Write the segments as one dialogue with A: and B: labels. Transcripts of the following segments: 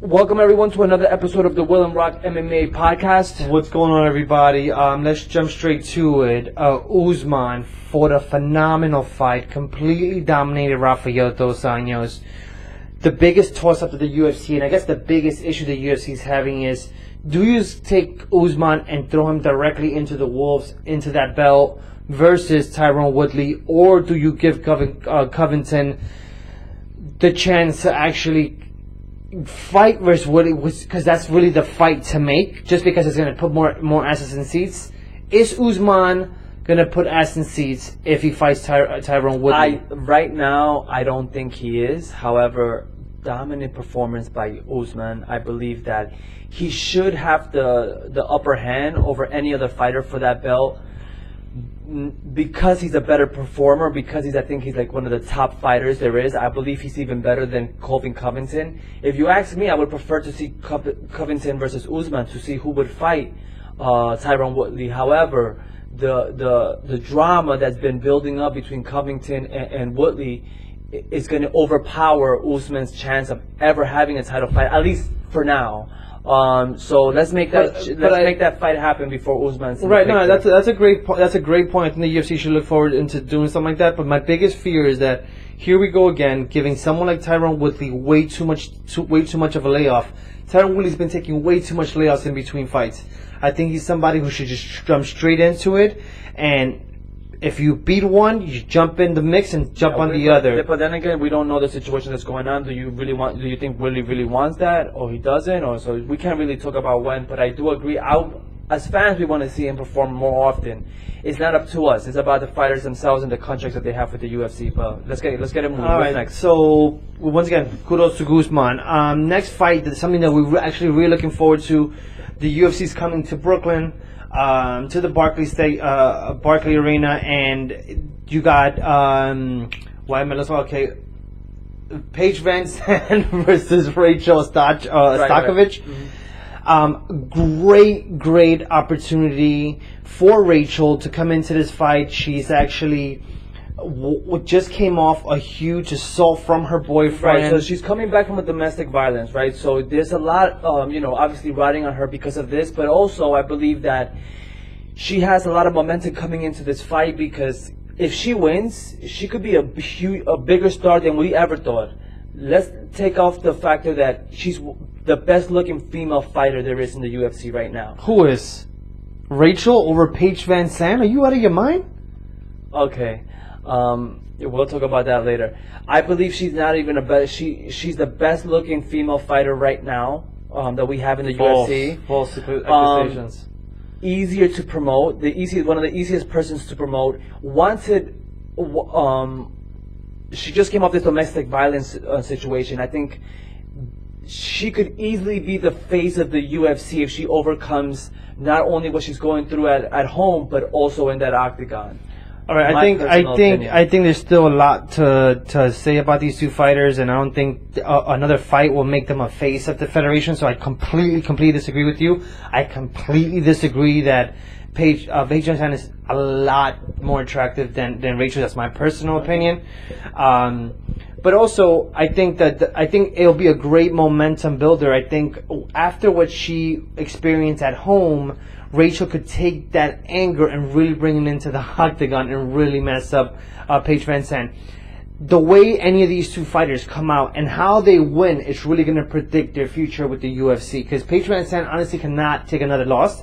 A: Welcome everyone to another episode of the Will and Rock MMA podcast.
B: What's going on, everybody? Let's jump straight to it. Usman fought a phenomenal fight, completely dominated Rafael dos Anjos. The biggest toss-up of the UFC, and I guess the biggest issue the UFC is having is, do you take Usman and throw him directly into the wolves, into that belt, versus Tyron Woodley, or do you give Covington the chance to actually fight versus Woodley, because that's really the fight to make, just because it's going to put more asses in seats? Is Usman going to put ass in seats if he fights Tyron Woodley?
C: Right now, I don't think he is. However, dominant performance by Usman. I believe that he should have the upper hand over any other fighter for that belt, because he's a better performer, because I think he's like one of the top fighters there is. I believe he's even better than Colby Covington. If you ask me, I would prefer to see Covington versus Usman to see who would fight Tyron Woodley. However, the drama that's been building up between Covington and Woodley is going to overpower Usman's chance of ever having a title fight, at least for now. So let's make that fight happen before Usman's
B: right. No, that's a great point. That's a great point. I think the UFC should look forward into doing something like that. But my biggest fear is that here we go again, giving someone like Tyron Woodley way too much of a layoff. Tyron Woodley's been taking way too much layoffs in between fights. I think he's somebody who should just jump straight into it, and if you beat one, you jump in the mix and jump on the other.
C: But then again, we don't know the situation that's going on. Do you think Woodley really wants that, or he doesn't? Or so we can't really talk about when. But I do agree. As fans, we want to see him perform more often. It's not up to us. It's about the fighters themselves and the contracts that they have with the UFC. But let's get him moving.
B: All right.
C: Next.
B: So once again, kudos to Usman. Next fight is something that we're actually really looking forward to. The UFC is coming to Brooklyn. To the Barclay Arena, and you got Paige Van Zandt versus Rachel Stokovich.
C: Mm-hmm.
B: Great opportunity for Rachel to come into this fight. She's actually just came off a huge assault from her boyfriend.
C: Right, so she's coming back from a domestic violence, right? So there's a lot, obviously riding on her because of this, but also I believe that she has a lot of momentum coming into this fight, because if she wins, she could be a bigger star than we ever thought. Let's take off the factor that she's the best-looking female fighter there is in the UFC right now.
B: Who is? Rachel over Paige Van Zandt? Are you out of your mind?
C: Okay. We'll talk about that later. I believe she's not even she's the best looking female fighter right now that we have in the UFC.
B: False accusations.
C: Easier to promote. One of the easiest persons to promote. She just came off this domestic violence situation. I think she could easily be the face of the UFC if she overcomes not only what she's going through at home, but also in that octagon.
B: All right, I think there's still a lot to say about these two fighters, and I don't think another fight will make them a face of the federation. So I completely disagree with you. I completely disagree that Paige Van Zandt is a lot more attractive than Rachel. That's my personal opinion. But also, I think it'll be a great momentum builder. I think after what she experienced at home, Rachel could take that anger and really bring it into the octagon and really mess up Paige Van Zandt. The way any of these two fighters come out and how they win is really going to predict their future with the UFC, because Paige Van Zandt honestly cannot take another loss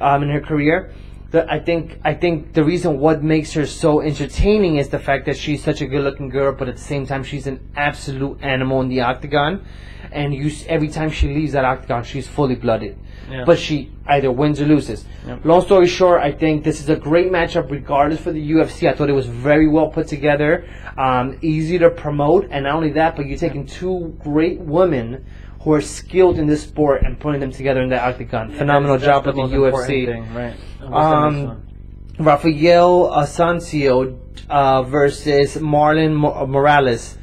B: in her career. I think the reason what makes her so entertaining is the fact that she's such a good-looking girl, but at the same time she's an absolute animal in the octagon, and every time she leaves that octagon, she's fully blooded. Yeah. But she either wins or loses. Yeah. Long story short, I think this is a great matchup regardless for the UFC. I thought it was very well put together, easy to promote, and not only that, but you're taking two great women who are skilled in this sport and putting them together in the octagon. Phenomenal job with the UFC.
C: Thing, right.
B: Rafael Asensio versus Marlon Morales.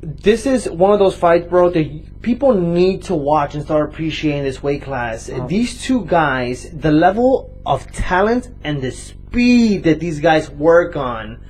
B: This is one of those fights, bro, that people need to watch and start appreciating this weight class. These two guys, the level of talent and the speed that these guys work on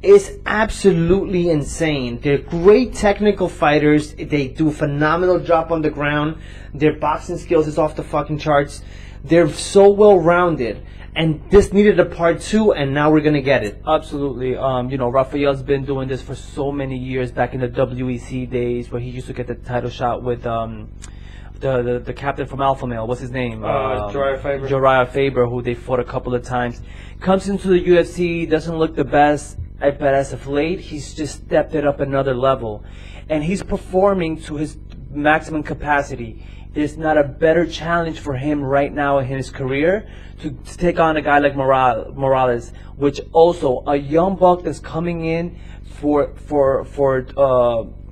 B: is absolutely insane. They're great technical fighters. They do a phenomenal job on the ground. Their boxing skills is off the fucking charts. They're so well-rounded. And this needed a part 2, and now we're going to get it.
C: Absolutely. Rafael's been doing this for so many years, back in the WEC days, where he used to get the title shot with the captain from Alpha Male. What's his name? Uriah Faber, who they fought a couple of times. Comes into the UFC, doesn't look the best, but as of late, he's just stepped it up another level. And he's performing to his maximum capacity. There's not a better challenge for him right now in his career to take on a guy like Morales, which also a young buck that's coming in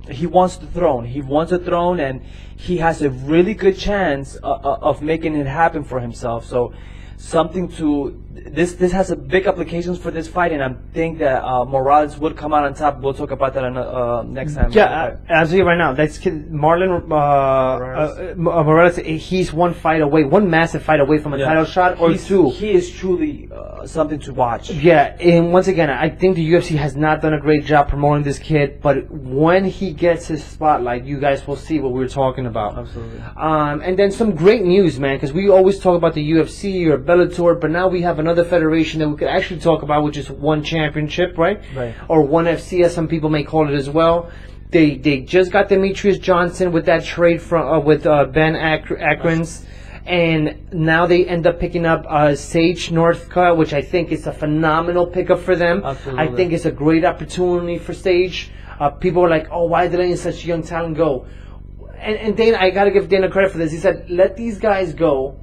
C: he wants the throne. He wants a throne, and he has a really good chance of making it happen for himself. So this has a big applications for this fight, and I think that Morales would come out on top. We'll talk about that next time.
B: Yeah, absolutely. Right now, that's Marlon Morales. He's one massive fight away from a title shot or two.
C: He is truly something to watch.
B: Yeah, and once again, I think the UFC has not done a great job promoting this kid, but when he gets his spotlight, you guys will see what we were talking about.
C: Absolutely.
B: And then some great news, man, because we always talk about the UFC or Bellator, but now we have another federation that we could actually talk about, which is One Championship, right?
C: Right.
B: Or One FC, as some people may call it as well. They just got Demetrius Johnson with that trade from with Ben Akron's, and now they end up picking up Sage Northcutt, which I think is a phenomenal pickup for them.
C: Absolutely.
B: I think it's a great opportunity for Sage. People are like, oh, why did I let such young talent go? And Dana, I got to give Dana credit for this. He said, let these guys go.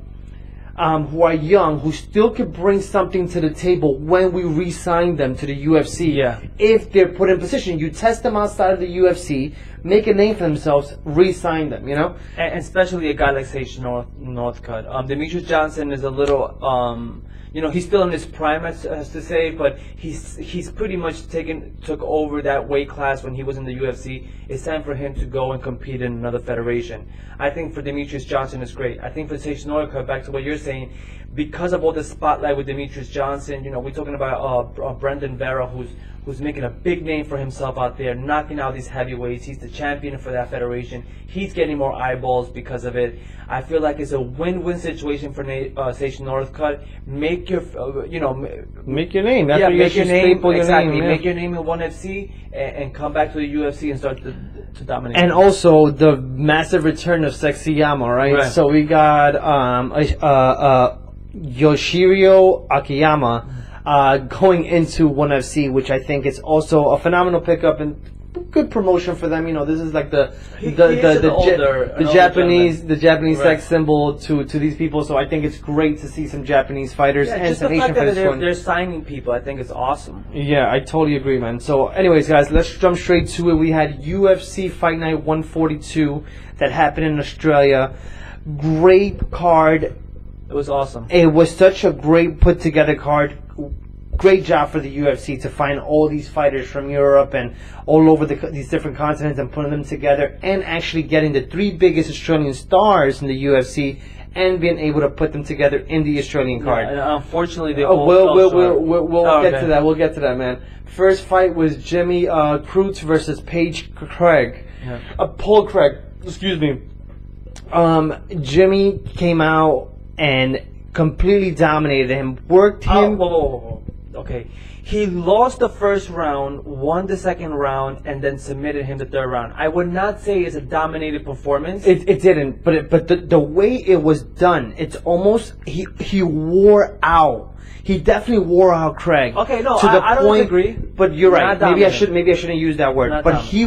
B: Who are young, who still could bring something to the table when we re-sign them to the UFC.
C: Yeah.
B: If they're put in position, you test them outside of the UFC, make a name for themselves, re-sign them, you know?
C: And especially a guy like Sage Northcutt. Demetrius Johnson is a little, he's still in his prime, as to say, but he's pretty much took over that weight class when he was in the UFC. It's time for him to go and compete in another federation. I think for Demetrius Johnson it's great. I think for Sage Northcutt, back to what you're saying, because of all the spotlight with Demetrius Johnson, we're talking about Brendan Vera, who's making a big name for himself out there, knocking out these heavyweights. He's the champion for that federation. He's getting more eyeballs because of it. I feel like it's a win-win situation for Sage Northcutt. Make your,
B: make your name. That's
C: make your name. Exactly.
B: Yeah.
C: Make your name in One FC and come back to the UFC and start to dominate.
B: And also the massive return of Sexyama, right? So we got Yoshiro Akiyama going into One FC, which I think is also a phenomenal pickup and good promotion for them. This is like the Japanese sex symbol to these people. So I think it's great to see some Japanese fighters and some Asian fighters.
C: They're signing people. I think it's awesome.
B: Yeah, I totally agree, man. So, anyways, guys, let's jump straight to it. We had UFC Fight Night 142 that happened in Australia. Great card.
C: It was awesome.
B: It was such a great put together card. Great job for the UFC to find all these fighters from Europe and all over these different continents and putting them together and actually getting the 3 biggest Australian stars in the UFC and being able to put them together in the Australian card.
C: Yeah, and unfortunately, they
B: we'll get to that. We'll get to that, man. First fight was Jimmy Crute versus Paige Craig. Yeah. Paul Craig. Excuse me. Jimmy came out and completely dominated him. Worked him.
C: Whoa. Okay, he lost the first round, won the second round, and then submitted him the third round. I would not say it's a dominated performance.
B: It didn't, but the way it was done, it's almost he wore out. He definitely wore out Craig.
C: Okay, no, I don't disagree.
B: But you're right. Maybe I shouldn't use that word. But he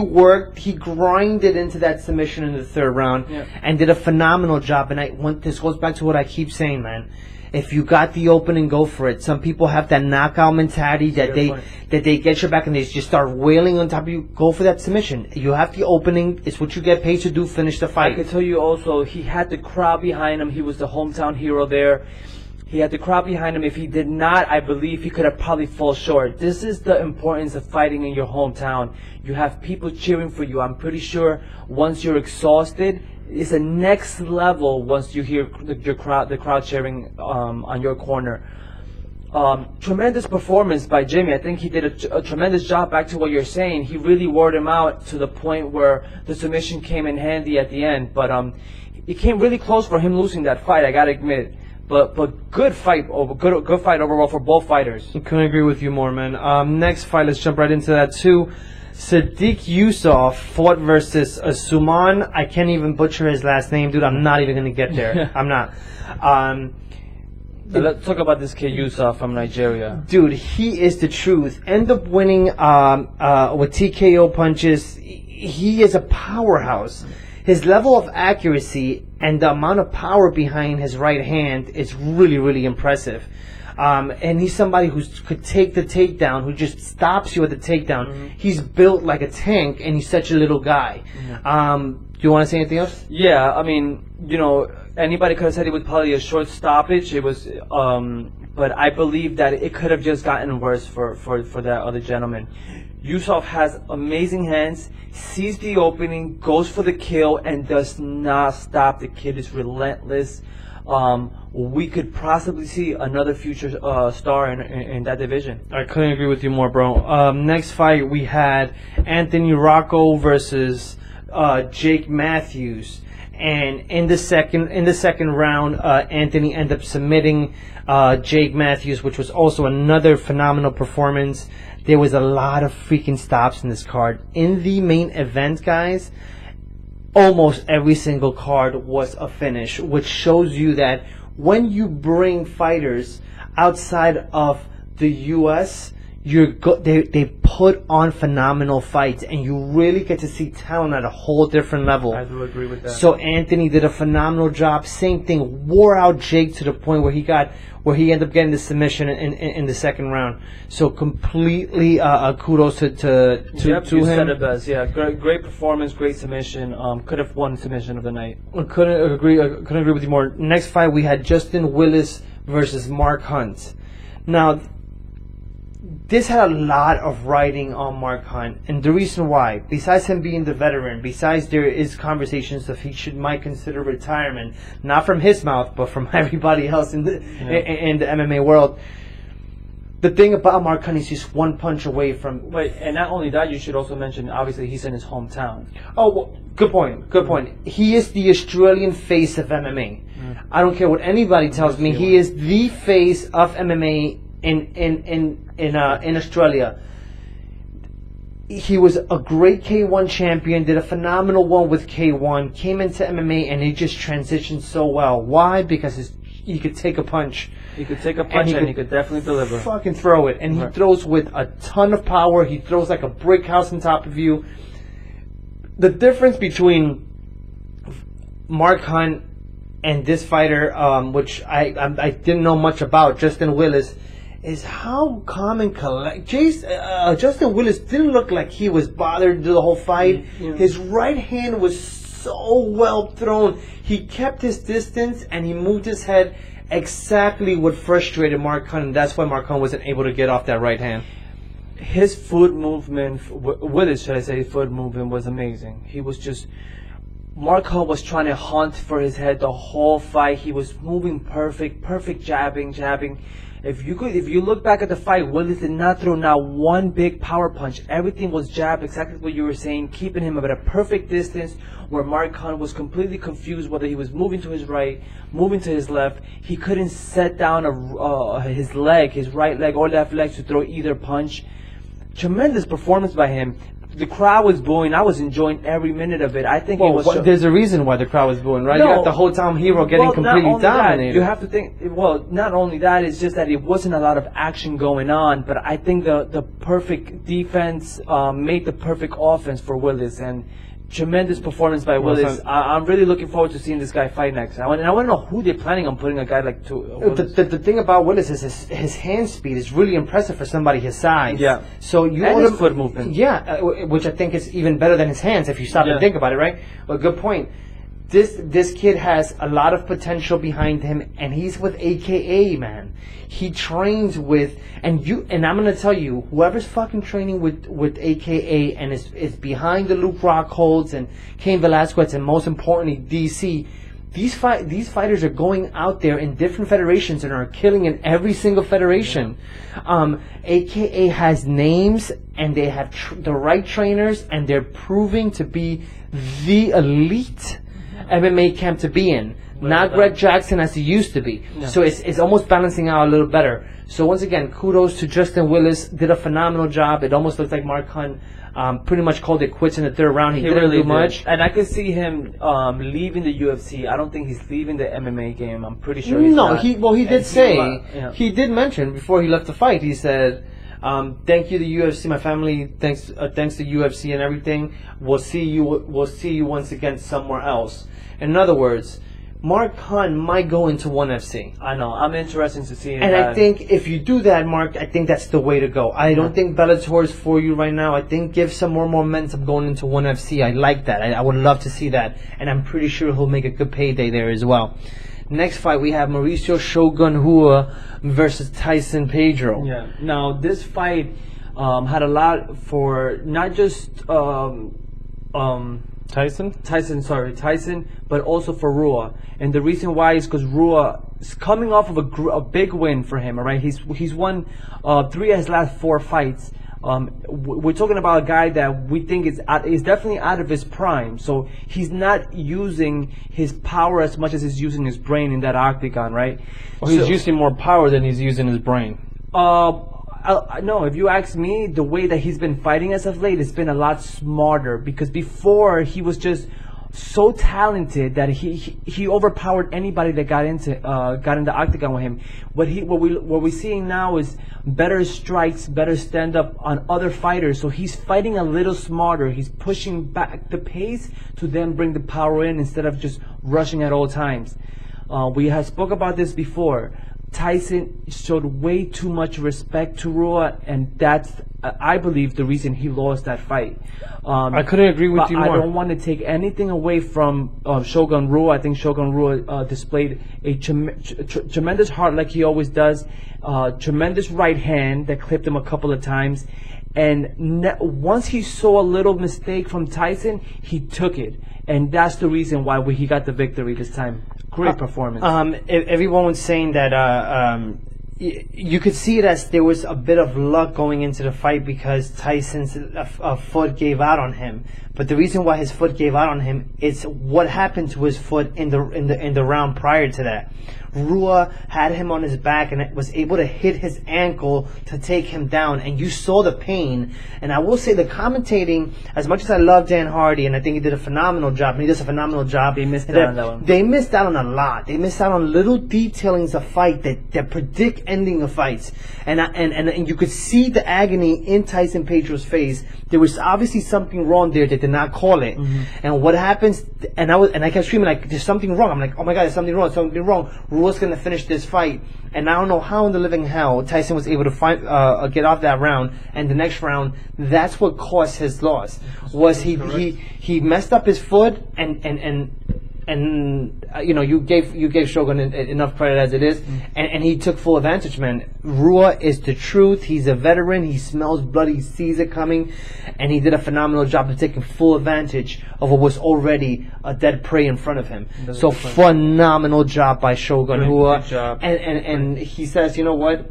B: grinded into that submission in the third round and did a phenomenal job. And this goes back to what I keep saying, man. If you got the opening, go for it. Some people have that knockout mentality that they get your back and they just start wailing on top of you. Go for that submission. You have the opening. It's what you get paid to do. Finish the fight.
C: I can tell you also, he had the crowd behind him. He was the hometown hero there. He had the crowd behind him. If he did not, I believe he could have probably fall short. This is the importance of fighting in your hometown. You have people cheering for you. I'm pretty sure once you're exhausted, it's the next level once you hear the crowd cheering on your corner. Tremendous performance by Jimmy. I think he did a tremendous job. Back to what you're saying, he really wore him out to the point where the submission came in handy at the end. But it came really close for him losing that fight, I gotta admit. But good fight overall for both fighters.
B: I couldn't agree with you more, man. Next fight, let's jump right into that too. Sadiq Yusuf fought versus Suman. I can't even butcher his last name, dude. I'm not even gonna get there. I'm not.
C: Let's talk about this kid Yusuf from Nigeria.
B: Dude, he is the truth. End up winning with TKO punches. He is a powerhouse. His level of accuracy and the amount of power behind his right hand is really, really impressive. And he's somebody who could take the takedown, who just stops you at the takedown. Mm-hmm. He's built like a tank, and he's such a little guy. Mm-hmm. Do you want to say anything else?
C: Yeah, I mean, anybody could have said it was probably a short stoppage. It was, but I believe that it could have just gotten worse for that other gentleman. Yusuf has amazing hands, sees the opening, goes for the kill, and does not stop. The kid is relentless. We could possibly see another future star in that division.
B: I couldn't agree with you more, bro. Next fight, we had Anthony Rocco versus Jake Matthews. And in the second round, Anthony ended up submitting Jake Matthews, which was also another phenomenal performance. There was a lot of freaking stops in this card. In the main event, guys, almost every single card was a finish, which shows you that when you bring fighters outside of the U.S., they put on phenomenal fights, and you really get to see talent at a whole different level.
C: I do agree with that.
B: So Anthony did a phenomenal job. Same thing, wore out Jake to the point where he ended up getting the submission in the second round. So completely kudos to
C: you said
B: him.
C: it best. Yeah, great performance, great submission. Could have won submission of the night.
B: I couldn't agree with you more. Next fight, we had Justin Willis versus Mark Hunt. Now, this had a lot of writing on Mark Hunt, and the reason why, besides him being the veteran, besides there is conversations that he might consider retirement, not from his mouth, but from everybody else in the MMA world. The thing about Mark Hunt is he's one punch away from.
C: Wait, and not only that, you should also mention, obviously, he's in his hometown.
B: Oh, well, good point. Good point. He is the Australian face of MMA. I don't care what anybody tells me. He is the face of MMA in Australia. He was a great K1 champion, did a phenomenal one with K1, came into MMA, and he just transitioned so well. Why? Because he could take a punch.
C: He could take a punch and he could definitely deliver.
B: Fucking throw it. And he throws with a ton of power. He throws like a brick house on top of you. The difference between Mark Hunt and this fighter, which I didn't know much about, Justin Willis, is how calm and Justin Willis didn't look like he was bothered through the whole fight. Yeah. His right hand was so well thrown. He kept his distance and he moved his head exactly what frustrated Mark Hunt, and that's why Mark Hunt wasn't able to get off that right hand.
C: His foot movement, Willis, should I say, foot movement was amazing. He was just... Mark Hunt was trying to hunt for his head the whole fight. He was moving perfect jabbing. If you look back at the fight, Willis did not throw not one big power punch. Everything was jab, exactly what you were saying, keeping him at a perfect distance where Mark Hunt was completely confused whether he was moving to his right, moving to his left. He couldn't set down his right leg or left leg to throw either punch. Tremendous performance by him. The crowd was booing. I was enjoying every minute of it. I think it was.
B: There's a reason why the crowd was booing, right?
C: No,
B: you got the whole time hero getting completely dominated.
C: You have to think. Well, not only that, it's just that it wasn't a lot of action going on. But I think the perfect defense made the perfect offense for Willis, and tremendous performance by Willis. I'm really looking forward to seeing this guy fight next. I want to know who they're planning on putting a guy like
B: the thing about Willis is his hand speed is really impressive for somebody his size.
C: Yeah.
B: So you
C: and his foot movement.
B: Yeah, which I think is even better than his hands if you stop and think about it, right? Well, good point. This kid has a lot of potential behind him, and he's with AKA, man. He trains with, and I'm gonna tell you, whoever's fucking training with AKA and is behind the Luke Rockholds and Cain Velasquez and most importantly DC, these fighters are going out there in different federations and are killing in every single federation. AKA has names, and they have the right trainers, and they're proving to be the elite MMA camp to be in. Not Greg Jackson as he used to be. No. So it's almost balancing out a little better. So once again, kudos to Justin Willis. Did a phenomenal job. It almost looks like Mark Hunt pretty much called it quits in the third round. He didn't really do much.
C: And I could see him leaving the UFC. I don't think he's leaving the MMA game. I'm pretty sure he's not.
B: He did say, he did mention before he left the fight, he said, thank you to UFC, my family, thanks to UFC and everything. We'll see you once again somewhere else. In other words, Mark Hunt might go into ONE FC.
C: I know. I'm interested to see him.
B: And I think if you do that, Mark, I think that's the way to go. I don't think Bellator is for you right now. I think give some more momentum going into ONE FC. I like that. I would love to see that. And I'm pretty sure he'll make a good payday there as well. Next fight, we have Mauricio Shogun Rua versus Tyson Pedro.
C: Yeah. Now, this fight had a lot for not just Tyson, but also for Rua. And the reason why is because Rua is coming off of a big win for him. All right, he's won 3 of his last 4 fights. We're talking about a guy that we think is definitely out of his prime. So he's not using his power as much as he's using his brain in that octagon, right?
B: Well, he's using more power than he's using his brain.
C: No, if you ask me, the way that he's been fighting as of late has been a lot smarter, because before he was just so talented that he overpowered anybody that got in the octagon with him. What we're seeing now is better strikes, better stand up on other fighters. So he's fighting a little smarter. He's pushing back the pace to then bring the power in instead of just rushing at all times. We have spoke about this before. Tyson showed way too much respect to Rua, and that's, I believe, the reason he lost that fight.
B: I couldn't agree with you more.
C: I don't want to take anything away from Shogun Rua. I think Shogun Rua displayed a tremendous heart like he always does. Tremendous right hand that clipped him a couple of times. And once he saw a little mistake from Tyson, he took it. And that's the reason why he got the victory this time. Great performance.
B: Everyone was saying that you could see it as there was a bit of luck going into the fight because Tyson's foot gave out on him. But the reason why his foot gave out on him is what happened to his foot in the round prior to that. Rua had him on his back and was able to hit his ankle to take him down, and you saw the pain. And I will say the commentating, as much as I love Dan Hardy and I think he did a phenomenal job, and he does a phenomenal job,
C: they missed out on that one.
B: They missed out on a lot. They missed out on little detailings of fight that predict ending of fights. And you could see the agony in Tyson Pedro's face. There was obviously something wrong there. They did not call it. Mm-hmm. And what happens? And I kept screaming like, "There's something wrong!" I'm like, "Oh my God, there's something wrong! Something wrong!" Rua's gonna finish this fight, and I don't know how in the living hell Tyson was able to get off that round. And the next round, that's what caused his loss. Was he messed up his foot and you know, you gave Shogun enough credit as it is, and he took full advantage, man. Rua is the truth. He's a veteran. He smells blood. He sees it coming, and he did a phenomenal job of taking full advantage of what was already a dead prey in front of him. So phenomenal job by Shogun Rua.
C: Good job.
B: And he says, you know what?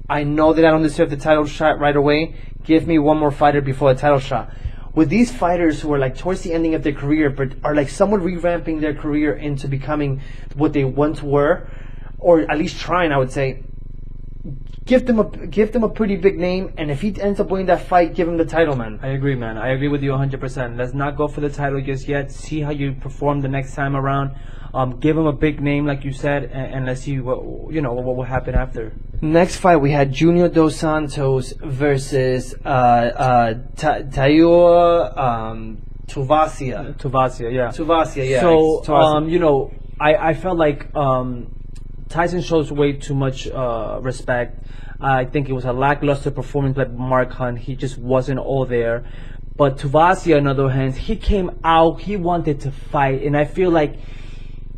B: I know that I don't deserve the title shot right away. Give me one more fighter before a title shot. With these fighters who are like towards the ending of their career, but are like somewhat revamping their career into becoming what they once were, or at least trying, I would say, give them a pretty big name, and if he ends up winning that fight, give him the title, man.
C: I agree, man. I agree with you 100%. Let's not go for the title just yet. See how you perform the next time around. Give him a big name, like you said, and let's see what will happen after.
B: Next fight, we had Junior Dos Santos versus Taio Tuivasa.
C: Tuivasa, yeah. So, I felt like Tyson shows way too much respect. I think it was a lackluster performance by Mark Hunt. He just wasn't all there. But Tuivasa, on the other hand, he came out, he wanted to fight, and I feel like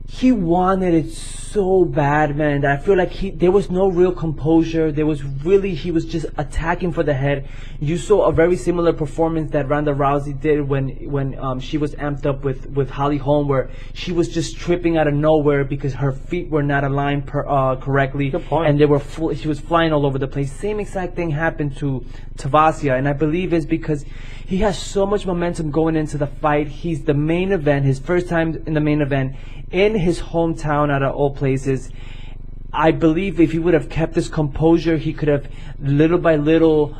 C: he wanted it so bad, man, that I feel like there was no real composure. He was just attacking for the head. You saw a very similar performance that Ronda Rousey did when she was amped up with Holly Holm, where she was just tripping out of nowhere because her feet were not aligned correctly.
B: Good point.
C: And she was flying all over the place. Same exact thing happened to Tavasia, and I believe it's because he has so much momentum going into the fight. He's the main event, his first time in the main event, in his hometown out of all places. I believe if he would have kept his composure, he could have little by little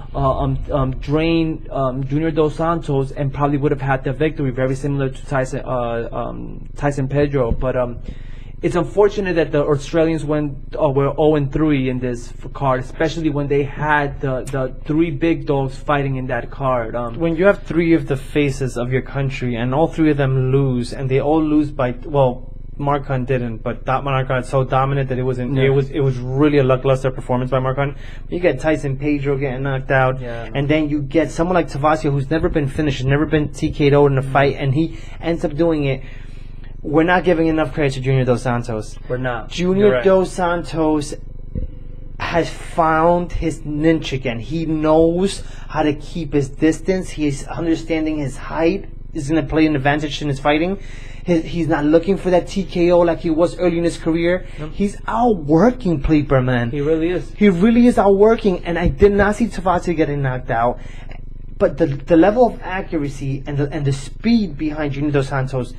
C: drained Junior Dos Santos and probably would have had the victory, very similar to Tyson Pedro. But it's unfortunate that the Australians were 0-3 in this card, especially when they had the three big dogs fighting in that card.
B: When you have three of the faces of your country and all three of them lose, and they all lose by, well, Mark Hunt didn't, but that Mark Hunt so dominant that it was really a lackluster performance by Mark Hunt. You get Tyson Pedro getting knocked out, and then you get someone like Tavasia who's never been finished, never been TKO'd in a fight, and he ends up doing it. We're not giving enough credit to Junior Dos Santos.
C: We're not.
B: Junior Dos Santos has found his niche again. He knows how to keep his distance. He's understanding his height is going to play an advantage in his fighting. He's not looking for that TKO like he was early in his career. Nope. He's outworking Pleeper, man.
C: He really is.
B: He really is outworking, and I did not see Tavasia getting knocked out. But the level of accuracy and the speed behind Junior Dos Santos'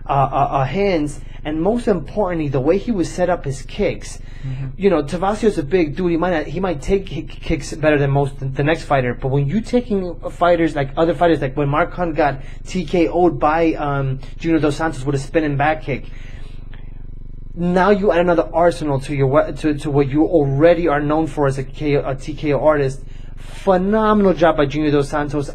B: hands, and most importantly, the way he would set up his kicks. Mm-hmm. You know, Tavasia's a big dude. He might take kicks better than the next fighter. But when you're taking fighters like other fighters, like when Mark Hunt got TKO'd by Junior Dos Santos with a spinning back kick, now you add another arsenal to your to what you already are known for as a TKO artist. Phenomenal job by Junior Dos Santos.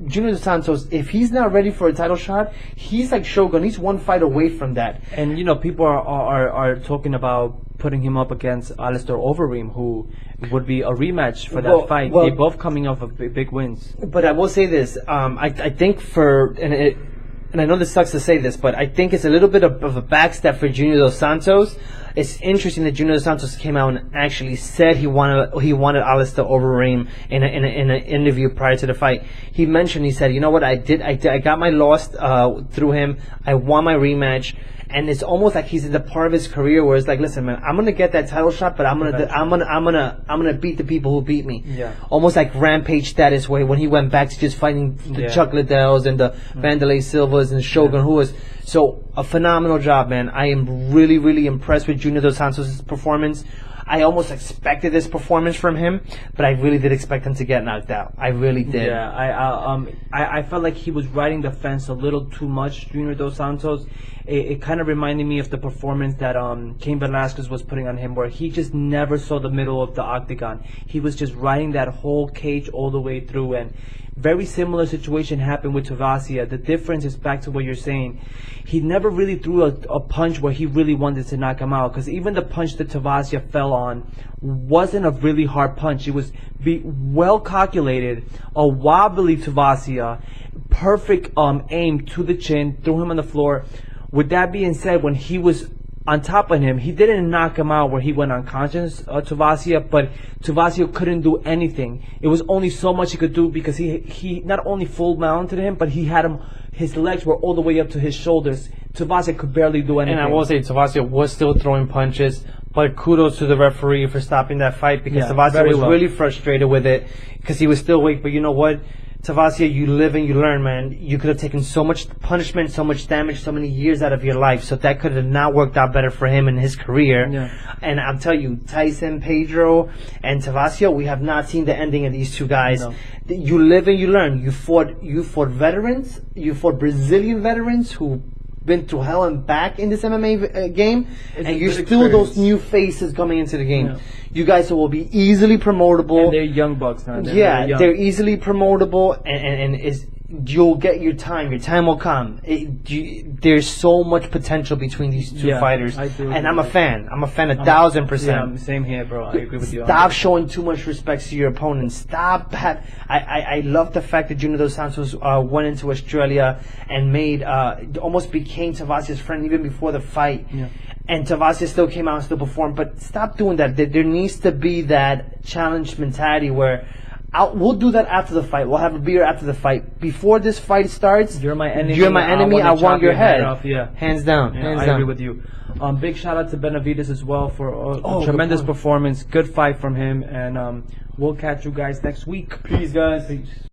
B: Junior Dos Santos, if he's not ready for a title shot, he's like Shogun. He's one fight away from that.
C: And you know, people are talking about putting him up against Alistair Overeem, who would be a rematch for that fight. They both coming off of big wins.
B: But I will say this: I think and I know this sucks to say this, but I think it's a little bit of a backstep for Junior Dos Santos. It's interesting that Junior Dos Santos came out and actually said he wanted Alistair Overeem in an interview prior to the fight. He said, you know what, I got my loss through him. I won my rematch. And it's almost like he's in the part of his career where it's like, listen, man, I'm gonna get that title shot, but I'm gonna beat the people who beat me.
C: Yeah.
B: Almost like Rampage status way when he went back to just fighting the Chuck Liddells and the Vanderlei Silvas and Shogun Ruas. So a phenomenal job, man. I am really, really impressed with Junior Dos Santos' performance. I almost expected this performance from him, but I really did expect him to get knocked out. I really did.
C: Yeah, I felt like he was riding the fence a little too much, Junior Dos Santos. It kind of reminded me of the performance that Cain Velasquez was putting on him, where he just never saw the middle of the octagon. He was just riding that whole cage all the way through, and very similar situation happened with Tavasia. The difference is back to what you're saying. He never really threw a punch where he really wanted to knock him out, because even the punch that Tavasia fell on wasn't a really hard punch. It was well calculated, a wobbly Tavasia, perfect aim to the chin, threw him on the floor. With that being said, when he was on top of him, he didn't knock him out where he went unconscious, Tavasia, but Tavasia couldn't do anything. It was only so much he could do because he not only full mounted him, but he had him, his legs were all the way up to his shoulders. Tavasia could barely do anything.
B: And I will say, Tavasia was still throwing punches, but kudos to the referee for stopping that fight, because Tavasia was really frustrated with it because he was still weak. But you know what? Tavasia, you live and you learn, man. You could have taken so much punishment, so much damage, so many years out of your life. So that could have not worked out better for him in his career. Yeah. And I'll tell you, Tyson, Pedro, and Tavasia, we have not seen the ending of these two guys. No. You live and you learn. You fought veterans. You fought Brazilian veterans who been through hell and back in this MMA game, and you're still those new faces coming into the game. Yeah. You guys will be easily promotable.
C: And they're young bucks now.
B: They're easily promotable, and is you'll get your time. Your time will come. There's so much potential between these two fighters, and I'm a fan. I'm a fan 1,000%.
C: Yeah, same here, bro. I agree with you.
B: Stop showing too much respect to your opponent. Stop. I love the fact that Junior Dos Santos went into Australia and made almost became Tavassi's friend even before the fight.
C: Yeah.
B: And Tavassi still came out and still performed. But stop doing that. There needs to be that challenge mentality where we'll do that after the fight. We'll have a beer after the fight. Before this fight starts,
C: you're my enemy.
B: I want your head.
C: Off. Yeah.
B: Hands down.
C: Yeah,
B: hands
C: I
B: down.
C: agree with you. Big shout out to Benavidez as well for a tremendous performance. Good fight from him. And we'll catch you guys next week.
B: Peace, guys.
C: Peace.